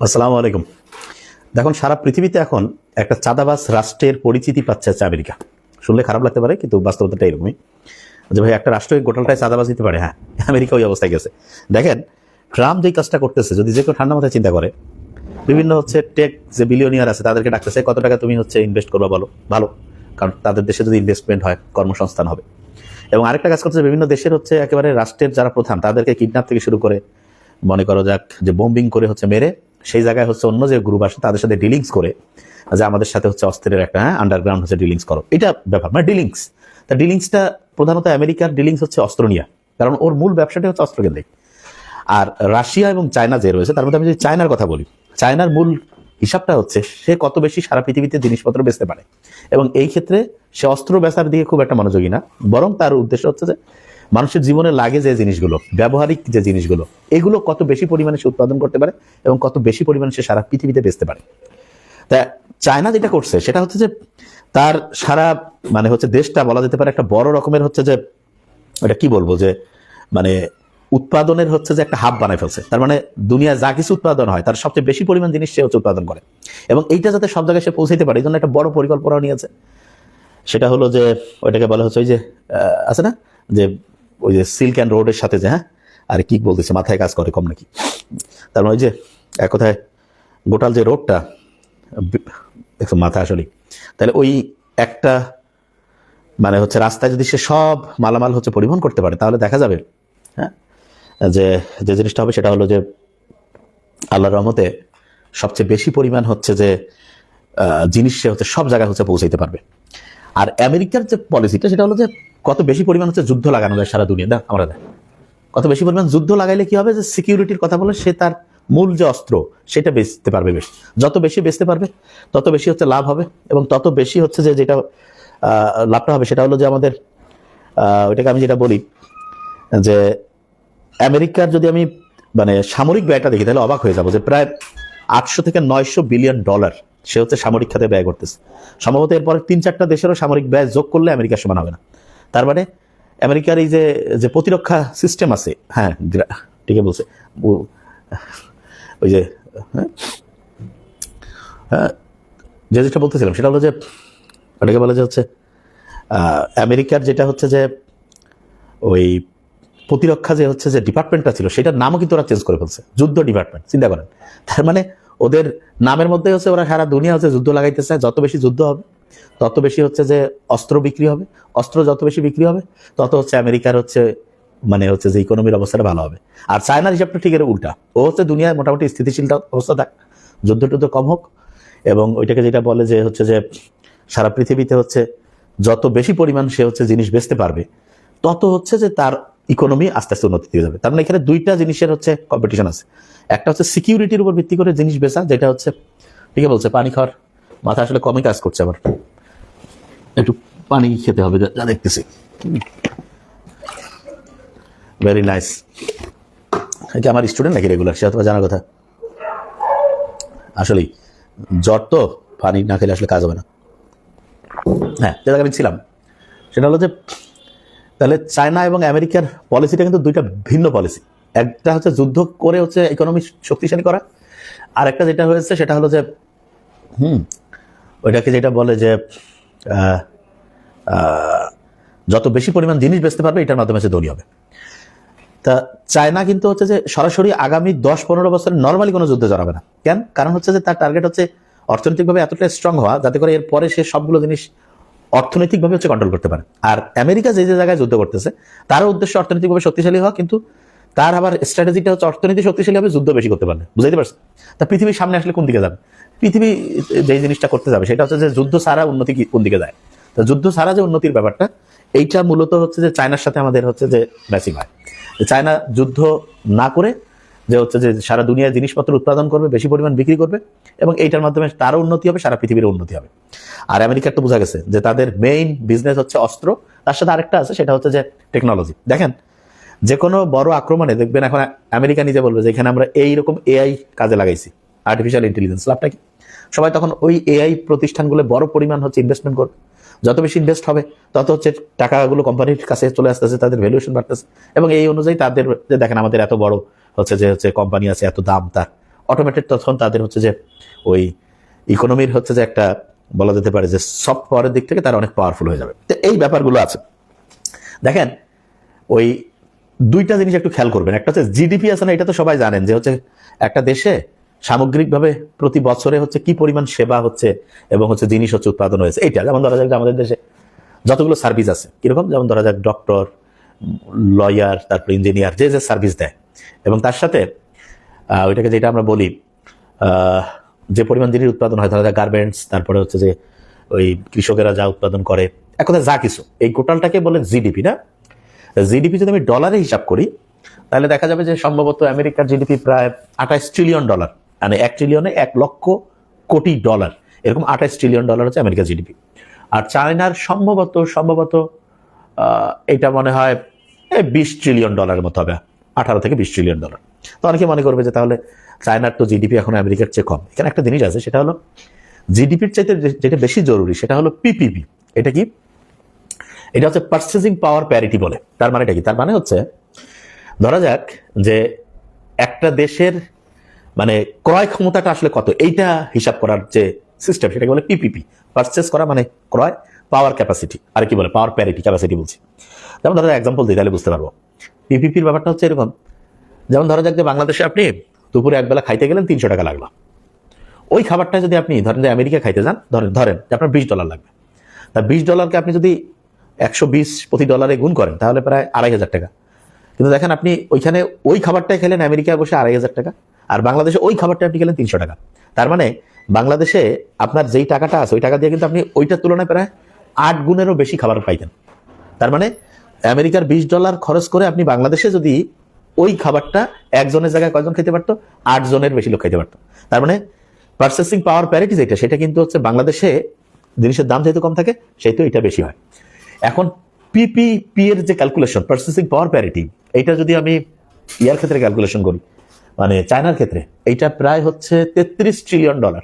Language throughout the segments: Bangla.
আসসালামু আলাইকুম। দেখুন, সারা পৃথিবীতে এখন একটা চাঁদাবাজ রাষ্ট্রের পরিচিতি পাচ্ছে হচ্ছে আমেরিকা। শুনলে খারাপ লাগতে পারে, কিন্তু বাস্তবতাটা এরকমই যে ভাই একটা রাষ্ট্র গোটালটাই চাঁদাবাজ দিতে পারে। হ্যাঁ, আমেরিকা ওই অবস্থায় গেছে। দেখেন, ট্রাম্প যেই কাজটা করতেছে, যদি যে কেউ ঠান্ডা মাথায় চিন্তা করে, বিভিন্ন টেক যে বিলিয়নিয়ার আছে তাদেরকে ডাকতেছে, কত টাকা তুমি ইনভেস্ট করবা বলো, ভালো, কারণ তাদের দেশে যদি ইনভেস্টমেন্ট হয় কর্মসংস্থান হবে। এবং আরেকটা কাজ করতেছে, বিভিন্ন দেশের একেবারে রাষ্ট্রের যারা প্রধান তাদেরকে কিডন্যাপ থেকে শুরু করে, মনে করো যাক যে বোম্বিং করে মেরে সেই জায়গায় অন্য যে গ্রুপ আসে তাদের সাথে ডিলিংস করে, যে আমাদের সাথে অস্ত্রের একটা আন্ডারগ্রাউন্ড ডিলিংস করো, এটা ব্যাপার মানে ডিলিংস। তা ডিলিংসটা প্রধানত আমেরিকার ডিলিংস অস্ত্র নিয়ে, কারণ ওর মূল ব্যবসাটা অস্ত্র কেন্দ্রিক। আর রাশিয়া এবং চায়না যে রয়েছে, তার মধ্যে আমি যদি চায়নার কথা বলি, চায়নার মূল হিসাবটা সে কত বেশি সারা পৃথিবীতে জিনিসপত্র বেচতে পারে। এবং এই ক্ষেত্রে সে অস্ত্র বেচার দিকে খুব একটা মনোযোগী না, বরং তার উদ্দেশ্য যে মানুষের জীবনে লাগে যে জিনিসগুলো, ব্যবহারিক যে জিনিসগুলো, এগুলো কত বেশি পরিমাণে সে উৎপাদন করতে পারে এবং কত বেশি পরিমাণে সে সারা পৃথিবীতে বেচতে পারে। তা চায়না যেটা করছে সেটা যে তার সারা দেশটা বলা যেতে পারে একটা বড় রকমের যে এটা কি বলবো, যে উৎপাদনের যে একটা হাব বানায় ফেলছে। তার দুনিয়া যা কিছু উৎপাদন হয় তার সবচেয়ে বেশি পরিমাণ জিনিস সে উৎপাদন করে, এবং এইটা যাতে সব জায়গায় সে পৌঁছাইতে পারে এই জন্য একটা বড় পরিকল্পনা নিয়েছে। সেটা হলো যে ওইটাকে বলা হচ্ছে ওই যে আছে না, যে ওই যে সিল্ক অ্যান্ড রোডের সাথে যে আরে কি বলতেছে, মাথায় কাজ করে কম নাকি। তার ওই যে এক কথায় গোটাল যে রোডটা দেখছো মাথা আসলেই, তাহলে ওই একটা রাস্তায় যদি সে সব মালামাল পরিবহন করতে পারে, তাহলে দেখা যাবে যে যে জিনিসটা হবে সেটা হলো যে আল্লাহর রহমতে সবচেয়ে বেশি পরিমাণ যে জিনিস সে সব জায়গায় পৌঁছাইতে পারবে। আর আমেরিকার যে পলিসিটা সেটা হলো যে কত বেশি পরিমাণ যুদ্ধ লাগানো যায় সারা দুনিয়া, আমরা কত বেশি পরিমাণ যুদ্ধ লাগাইলে কি হবে, যে সিকিউরিটির কথা বলে সে তার মূল যে অস্ত্র সেটা বেচতে পারবে বেশি। যত বেশি বেচতে পারবে তত বেশি লাভ হবে, এবং তত বেশি যে যেটা লাভটা হবে সেটা হলো যে আমাদের ওইটাকে আমি যেটা বলি যে আমেরিকার যদি আমি সামরিক ব্যয়টা দেখি, তাহলে অবাক হয়ে যাবো যে প্রায় 800 থেকে 900 বিলিয়ন ডলার সে সামরিক খাতে ব্যয় করতেছে। সম্ভবত এরপরে 3-4টা দেশেরও সামরিক ব্যয় যোগ করলে আমেরিকার সমান হবে না। তার আমেরিকার এই যে প্রতিরক্ষা সিস্টেম আছে, হ্যাঁ ঠিকই বলছে, ওই যে যেটা বলতেছিলাম সেটা হলো যে ওটাকে বলা যে আমেরিকার যেটা যে ওই প্রতিরক্ষা যে ডিপার্টমেন্টটা ছিল সেটার নামও কিন্তু ওরা চেঞ্জ করে ফেলছে, যুদ্ধ ডিপার্টমেন্ট। চিন্তা করেন, তার ওদের নামের মধ্যে ওরা সারা দুনিয়া যুদ্ধ লাগাইতেছে। যত বেশি যুদ্ধ হবে তত বেশি যে অস্ত্র বিক্রি হবে, অস্ত্র যত বেশি বিক্রি হবে তত আমেরিকার যে ইকোনমির অবস্থাটা ভালো হবে। আর চায়নার হিসাবটা ঠিক এর উল্টা, ও দুনিয়ায় মোটামুটি স্থিতিশীল অবস্থা থাক, যুদ্ধ টুদ্ধ কম হোক, এবং ওইটাকে যেটা বলে যে যে সারা পৃথিবীতে যত বেশি পরিমাণ সে জিনিস বেচতে পারবে তত যে তার ইকোনমি আস্তে আস্তে উন্নতি দিয়ে যাবে। তার এখানে দুইটা জিনিসের কম্পিটিশন আছে। একটা সিকিউরিটির উপর ভিত্তি করে জিনিস বেচা, যেটা ঠিক বলছে, পানি খাওয়ার মাথা আসলে কমই কাজ করছে, আবার একটু পানি খেতে হবে যা দেখতেছি। Very nice. এটা আমার স্টুডেন্ট নাকি রেগুলার, সে অথবা জানার কথা। আসলেই জ্বর তো, পানি না খেলে আসলে কাজ হবে না। হ্যাঁ, যেটা আমি ছিলাম সেটা হলো যে তাহলে চায়না এবং আমেরিকার পলিসিটা কিন্তু দুইটা ভিন্ন পলিসি। একটা যুদ্ধ করে ইকোনমি শক্তিশালী করা, আর একটা যেটা হয়েছে সেটা হলো যে ওইটাকে যেটা বলে যে যত বেশি পরিমাণ জিনিস বেচতে পারবে এটার মাধ্যমে ধনী হবে। তা চায়না কিন্তু যে সরাসরি আগামী 10-15 বছরে নর্মালি কোনো যুদ্ধে জড়াবে না। কেন? কারণ যে তার টার্গেট অর্থনৈতিকভাবে এতটা স্ট্রং হওয়া যাতে করে এরপরে সে সবগুলো জিনিস অর্থনৈতিকভাবে কন্ট্রোল করতে পারে। আর আমেরিকা যে যে জায়গায় যুদ্ধ করতেছে তারও উদ্দেশ্য অর্থনৈতিকভাবে শক্তিশালী হওয়া, কিন্তু তার আবার স্ট্র্যাটেজিটা অর্থনীতি শক্তিশালী হবে যুদ্ধ বেশি করতে পারলে। বুঝাইতে পারছেন? তা পৃথিবীর সামনে আসলে কোন দিকে যাবে? পৃথিবী যে জিনিসটা করতে যাবে সেটা যে যুদ্ধ ছাড়া উন্নতি কোন দিকে যায়। তো যুদ্ধ ছাড়া যে উন্নতির ব্যাপারটা, এইটা মূলত যে চায়নার সাথে আমাদের যে ম্যাচিং হয়। চায়না যুদ্ধ না করে যে সারা দুনিয়ার জিনিসপত্র উৎপাদন করবে, বেশি পরিমাণ বিক্রি করবে, এবং এইটার মাধ্যমে তারও উন্নতি হবে, সারা পৃথিবীর উন্নতি হবে। আর আমেরিকার তো বোঝা গেছে যে তাদের মেইন বিজনেস অস্ত্র, তার সাথে আরেকটা আছে সেটা যে টেকনোলজি। দেখেন, যে কোনো বড় আক্রমণে দেখবেন এখন আমেরিকা নিজে বলবে যে এখানে আমরা এইরকম এআই কাজে লাগাইছি, আর্টিফিশিয়াল ইন্টেলিজেন্স। লাভটা কি? সবাই তখন ওই এআই প্রতিষ্ঠানগুলো বড় পরিমাণ ইনভেস্টমেন্ট করবে। যত বেশি ইনভেস্ট হবে তত টাকাগুলো কোম্পানির কাছে চলে আসতেছে, তাদের ভ্যালুয়েশন বাড়তেছে, এবং এই অনুযায়ী তাদের যে দেখেন আমাদের এত বড় কোম্পানি আছে, এত দাম তার, অটোমেটেড তখন তাদের হচ্ছে যে ওই ইকোনমির হচ্ছে যে একটা বলা যেতে পারে যে সফট পাওয়ারের দিক থেকে তারা অনেক পাওয়ারফুল হয়ে যাবে। তো এই ব্যাপারগুলো আছে। দেখেন ওই দুইটা জিনিস একটু খেয়াল করবেন। একটা হচ্ছে জিডিপি আছে না, এটা তো সবাই জানেন যে হচ্ছে একটা দেশে সামগ্রিকভাবে প্রতি বছরে হচ্ছে কি পরিমাণ সেবা হচ্ছে এবং হচ্ছে জিনিস হচ্ছে উৎপাদন হয়েছে। এইটা যেমন ধরা যাক যে আমাদের দেশে যতগুলো সার্ভিস আছে কিরকম, যেমন ধরা যাক ডক্টর, লয়ার, তারপর ইঞ্জিনিয়ার, যে যে সার্ভিস দেয়, এবং তার সাথে ওইটাকে যেটা আমরা বলি যে পরিমাণ জিনিস উৎপাদন হয়, ধরা যাক গার্মেন্টস, তারপরে হচ্ছে যে ওই কৃষকেরা যা উৎপাদন করে, এক কথা যা কিছু, এই টোটালটাকে বলে জিডিপি না। জিডিপি যদি আমি ডলারে হিসাব করি তাহলে দেখা যাবে যে সম্ভবত আমেরিকার জিডিপি প্রায় 28 ট্রিলিয়ন ডলার, মানে 1 ট্রিলিয়নে 1 লক্ষ কোটি ডলার, এরকম 28 ট্রিলিয়ন ডলার হচ্ছে আমেরিকার জিডিপি। আর চায়নার সম্ভবত এটা মনে হয় 20 ট্রিলিয়ন ডলারের মতো হবে, 18 থেকে 20 ট্রিলিয়ন ডলার। তো অনেকে মনে করবে যে তাহলে চায়নার তো জিডিপি এখন আমেরিকার চেয়ে কম। এখানে একটা জিনিস আছে, সেটা হলো জিডিপির চাইতে যেটা বেশি জরুরি সেটা হলো পিপিপি। এটা কি? এটা হচ্ছে পারচেজিং পাওয়ার প্যারিটি বলে। তার মানেটা কি? তার মানে হচ্ছে ধরা যাক যে একটা দেশের মানে ক্রয় ক্ষমতাটা আসলে কত, এইটা হিসাব করার যে সিস্টেম সেটাকে বলে পিপিপি। পারচেজ করা মানে ক্রয়, পাওয়ার ক্যাপাসিটি, আর কি বলে পাওয়ার প্যারিটি, ক্যাপাসিটি বলছি। যেমন ধরা যাক এক্সাম্পল দিই তাহলে বুঝতে পারবো। পিপিপির ব্যাপারটা হচ্ছে এরকম, যেমন ধরা যাক যে বাংলাদেশে আপনি দুপুরে একবেলা খাইতে গেলেন 300 টাকা লাগলো। ওই খাবারটা যদি আপনি ধরেন যে আমেরিকা খাইতে যান, ধরেন যে আপনার $20 লাগবে। তা $20কে আপনি যদি 120 প্রতি ডলারে গুণ করেন তাহলে প্রায় 2500 টাকা। কিন্তু দেখেন আপনি ওইখানে ওই খাবারটাই খেলেন আমেরিকায় বসে 2500 টাকা, আর বাংলাদেশে ওই খাবারটা আপনি খেলেন 300 টাকা। তার মানে বাংলাদেশে আপনার যেই টাকাটা আছে ওই টাকা দিয়ে কিন্তু আপনি ওইটার তুলনায় প্রায় 8 গুণেরও বেশি খাবার পাইতেন। তার মানে আমেরিকার $20 খরচ করে আপনি বাংলাদেশে যদি ওই খাবারটা একজনের জায়গায় কয়জন খেতে পারতো? 8 জনের বেশি লোক খেতে পারতো। তার মানে পারচেসিং পাওয়ার প্যারিটি যেটা, সেটা কিন্তু হচ্ছে বাংলাদেশে জিনিসের দাম যেহেতু কম থাকে সেহেতু এটা বেশি হয়। এখন পিপিপি এর যে ক্যালকুলেশন, পারচেসিং পাওয়ার প্যারিটি, এইটা যদি আমি ইয়ার ক্ষেত্রে ক্যালকুলেশন করি, মানে চায়নার ক্ষেত্রে, এইটা প্রায় হচ্ছে 33 ট্রিলিয়ন ডলার।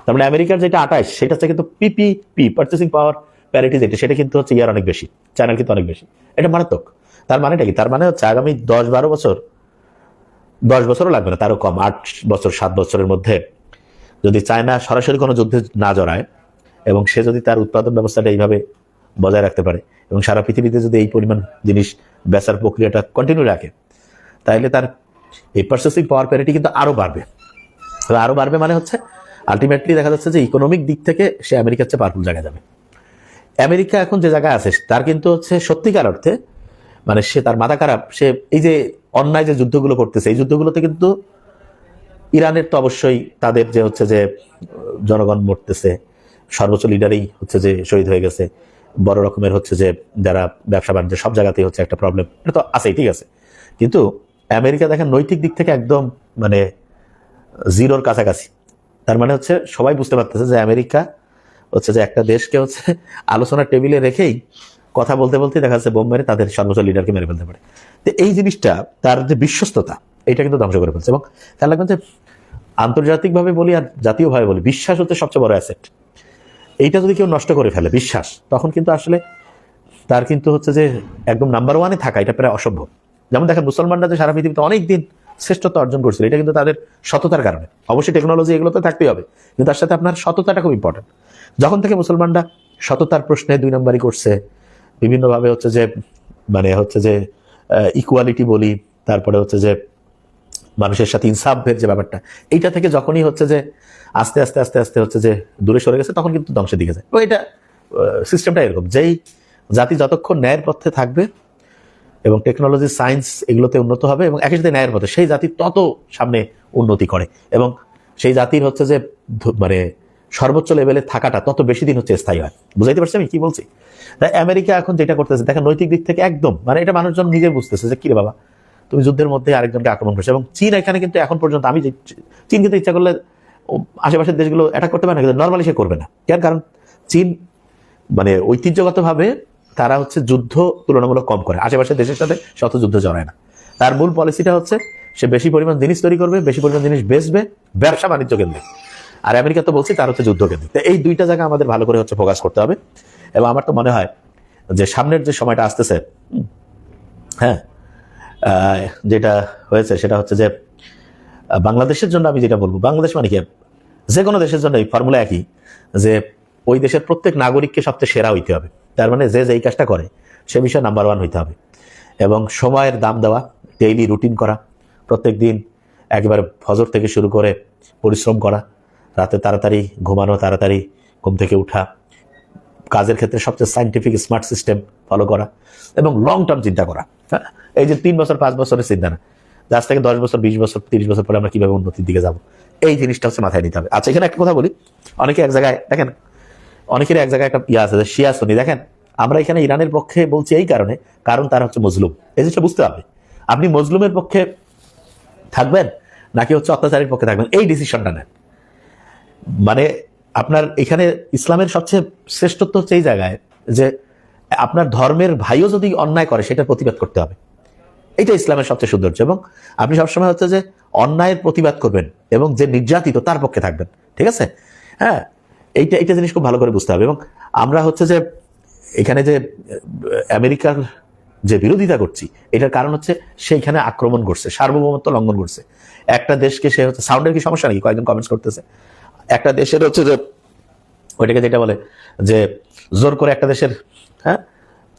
তার মানে আমেরিকার যেটা 28, সেটা হচ্ছে কিন্তু পিপিপি, পারচেসিং পাওয়ার প্যারিটি যেটা, সেটা কিন্তু হচ্ছে ইয়ার অনেক বেশি, চায়নার কিন্তু অনেক বেশি। এটা মারাত্মক। তার মানেটা কি? তার মানে হচ্ছে আগামী 10-12 বছর, 10 বছরও লাগবে না, তারও কম, 8 বছর 7 বছরের মধ্যে যদি চায়না সরাসরি কোনো যুদ্ধে না জড়ায় এবং সে যদি তার উৎপাদন ব্যবস্থাটা এইভাবে বজায় রাখতে পারে এবং সারা পৃথিবীতে যদি এই পরিমাণ জিনিস বেচার প্রক্রিয়াটা কন্টিনিউ রাখে, তাহলে তার এই পারচেসিং পাওয়ার প্যারিটি কিন্তু আরো বাড়বে। আরো বাড়বে মানে হচ্ছে আলটিমেটলি দেখা যাচ্ছে যে ইকোনমিক দিক থেকে সে আমেরিকার চেয়ে পাওয়ারফুল জায়গায় যাবে। আমেরিকা এখন যে জায়গায় আছে তার কিন্তু হচ্ছে সত্যিকার অর্থে মানে সে তার মাথা খারাপ। সে এই যে অন্যায় যে যুদ্ধগুলো করতেছে, এই যুদ্ধগুলোতে কিন্তু ইরানের তো অবশ্যই তাদের যে হচ্ছে যে জনগণ মরতেছে, সর্বোচ্চ লিডারই হচ্ছে যে শহীদ হয়ে গেছে, বড় রকমের হচ্ছে যে যারা ব্যবসা বাণিজ্য সব জায়গাতেই হচ্ছে একটা প্রবলেম, এটা তো আছেই, ঠিক আছে। কিন্তু আমেরিকা দেখেন নৈতিক দিক থেকে একদম মানে জিরোর কাছাকাছি। তার মানে হচ্ছে সবাই বুঝতে পারতেছে যে আমেরিকা হচ্ছে যে একটা দেশকে হচ্ছে আলোচনার টেবিলে রেখেই কথা বলতে বলতে দেখা যাচ্ছে বোম মেরে তাদের সর্বোচ্চ লিডারকে মেরে ফেলতে পারে। তো এই জিনিসটা, তার যে বিশ্বস্ততা, এটা কিন্তু ধ্বংস করে ফেলছে। এবং তার লাগবে যে আন্তর্জাতিকভাবে বলি আর জাতীয়ভাবে বলি, বিশ্বাস হচ্ছে সবচেয়ে বড় অ্যাসেট। এইটা যদি কেউ নষ্ট করে ফেলে বিশ্বাস, তখন কিন্তু আসলে তার কিন্তু হচ্ছে যে একদম নাম্বার ওয়ানে থাকা এটা প্রায় অসম্ভব। যেমন দেখেন মুসলমানরা যে সারা পৃথিবীতে অনেকদিন শ্রেষ্ঠত্ব অর্জন করছিল, এটা কিন্তু তাদের সততার কারণে। অবশ্যই টেকনোলজি এগুলো তো থাকতেই হবে, কিন্তু তার সাথে আপনার সততাটা খুব ইম্পর্টেন্ট। যখন থেকে মুসলমানরা সততার প্রশ্নে 2 নম্বরই করছে, বিভিন্নভাবে হচ্ছে যে মানে হচ্ছে যে ইকুয়ালিটি বলি, তারপরে হচ্ছে যে মানুষের সাথে ইনসাফের যে ব্যাপারটা, এইটা থেকে যখনই হচ্ছে যে আস্তে আস্তে আস্তে আস্তে হচ্ছে যে দূরে সরে গেছে, তখন কিন্তু ধ্বংসের দিকে যায়। তো এটা সিস্টেমটা এরকম, যেই জাতি যতক্ষণ ন্যায়ের পথে থাকবে এবং টেকনোলজি সায়েন্স এগুলোতে উন্নত হবে এবং একই সাথে ন্যায়ের পথে, সেই জাতি তত সামনে উন্নতি করে এবং সেই জাতির হচ্ছে যে মানে সর্বোচ্চ লেভেলে থাকাটা তত বেশি দিন হচ্ছে স্থায়ী হয়। বুঝাইতে পারছি আমি কি বলছি? তাই আমেরিকা এখন যেটা করতেছে দেখেন, নৈতিক দিক থেকে একদম মানে এটা মানুষজন নিজে বুঝতেছে যে কিরে বাবা, তুমি যুদ্ধের মধ্যে আরেকজনকে আক্রমণ করছো। এবং চীন এখানে কিন্তু এখন পর্যন্ত আমি চীন কিন্তু ইচ্ছা করলে আশেপাশের দেশগুলো অ্যাটাক করতে পারে না, কিন্তু নর্মালি সে করবে না। কেন? কারণ চীন মানে ঐতিহ্যগতভাবে তারা হচ্ছে যুদ্ধ তুলনামূলক কম করে, আশেপাশের দেশের সাথে শত যুদ্ধ জড়ায় না। তার মূল পলিসিটা হচ্ছে সে বেশি পরিমাণ জিনিস তৈরি করবে, বেশি পরিমাণ জিনিস বেচবে, ব্যবসা বাণিজ্য কেন্দ্রিক। আর আমেরিকা তো বলছি তার হচ্ছে যুদ্ধ কেন্দ্রিক। এই দুইটা জায়গা আমাদের ভালো করে হচ্ছে ফোকাস করতে হবে। এবং আমার তো মনে হয় যে সামনের যে সময়টা আসতেছে, হ্যাঁ, যেটা হয়েছে সেটা হচ্ছে যে বাংলাদেশের জন্য আমি যেটা বলবো, বাংলাদেশ মানে কি, যে কোনো দেশের জন্য এই ফর্মুলা একই, যে ওই দেশের প্রত্যেক নাগরিককে সবচেয়ে সেরা হইতে হবে। তার মানে যে যেই কাজটা করে সে বিষয়ে নাম্বার 1 হইতে হবে, এবং সময়ের দাম দেওয়া, ডেইলি রুটিন করা, প্রত্যেক দিন একেবারে ফজর থেকে শুরু করে পরিশ্রম করা, রাতে তাড়াতাড়ি ঘুমানো, তাড়াতাড়ি ঘুম থেকে উঠা, কাজের ক্ষেত্রে সবচেয়ে সায়েন্টিফিক স্মার্ট সিস্টেম ফলো করা, এবং লং টার্ম চিন্তা করা। হ্যাঁ, এই যে 3 বছর 5 বছরের চিন্তা না, আজ থেকে 10 বছর 20 বছর 30 বছর পরে আমরা কিভাবে উন্নতির দিকে যাব, এই জিনিসটা হচ্ছে মাথায় নিতে হবে। আচ্ছা, এখানে একটা কথা বলি, অনেকে এক জায়গায় দেখেন, অনেকের এক জায়গায় একটা ইয়ে আছে যে শিয়া সুন্নি। দেখেন, আমরা এখানে ইরানের পক্ষে বলছি এই কারণে, কারণ তারা হচ্ছে মজলুম। এই জিনিসটা বুঝতে হবে, আপনি মজলুমের পক্ষে থাকবেন নাকি হচ্ছে অত্যাচারের পক্ষে থাকবেন, এই ডিসিশনটা নেন। মানে আপনার এখানে ইসলামের সবচেয়ে শ্রেষ্ঠত্ব হচ্ছে এই জায়গায় যে আপনার ধর্মের ভাইও যদি অন্যায় করে সেটার প্রতিবাদ করতে হবে, এটা ইসলামের সবচেয়ে সৌন্দর্য। এবং আপনি সবসময় হচ্ছে যে অন্যায়ের প্রতিবাদ করবেন এবং যে নির্যাতিত তার পক্ষে থাকবেন, ঠিক আছে? হ্যাঁ, এইটা জিনিস খুব ভালো করে বুঝতে হবে। এবং আমরা হচ্ছে যে এখানে যে আমেরিকার যে বিরোধিতা করছি, এটার কারণ হচ্ছে সেইখানে আক্রমণ করছে, সার্বভৌমত্ব লঙ্ঘন করছে একটা দেশকে। সে হচ্ছে, সাউন্ডের কি সমস্যা নাকি? কয়েকজন কমেন্টস করতেছে। একটা দেশের হচ্ছে যে ওইটাকে যেটা বলে যে জোর করে একটা দেশের, হ্যাঁ,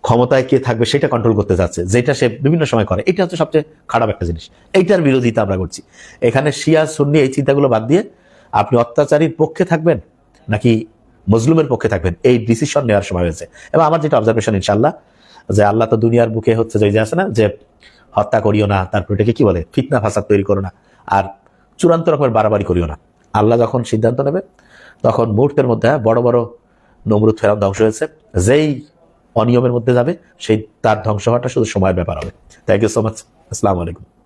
ক্ষমতায় কে থাকবে সেটা কন্ট্রোল করতে যাচ্ছে, যেটা সে বিভিন্ন সময় করে। এটা হচ্ছে সবচেয়ে খারাপ একটা জিনিস, এইটার বিরোধিতা আমরা করছি। এখানে শিয়া সুন্নি এই চিন্তাগুলো বাদ দিয়ে আপনি অত্যাচারীর পক্ষে থাকবেন নাকি মজলুমের পক্ষে থাকবেন, এই ডিসিশন নেওয়ার সময় হয়েছে। এবং আমার যেটা অবজারভেশন, ইনশাল্লাহ, যে আল্লাহ তো দুনিয়ার বুকে হচ্ছে যে আছে না, যে হত্যা করিও না, তারপর এটাকে কি বলে, ফিতনা ফাসাদ তৈরি করো না, আর চূড়ান্ত রকমের বাড়াবাড়ি করিও না। আল্লাহ যখন সিদ্ধান্ত নেবে তখন মুহূর্তের মধ্যে বড় বড় নমরুদ ফেরাউন ধ্বংস হয়েছে, যেই অনিয়মের মধ্যে যাবে সেই তার ধ্বংস হওয়াটা শুধু সময়ের ব্যাপার হবে। Thank you so much. আসসালামু আলাইকুম।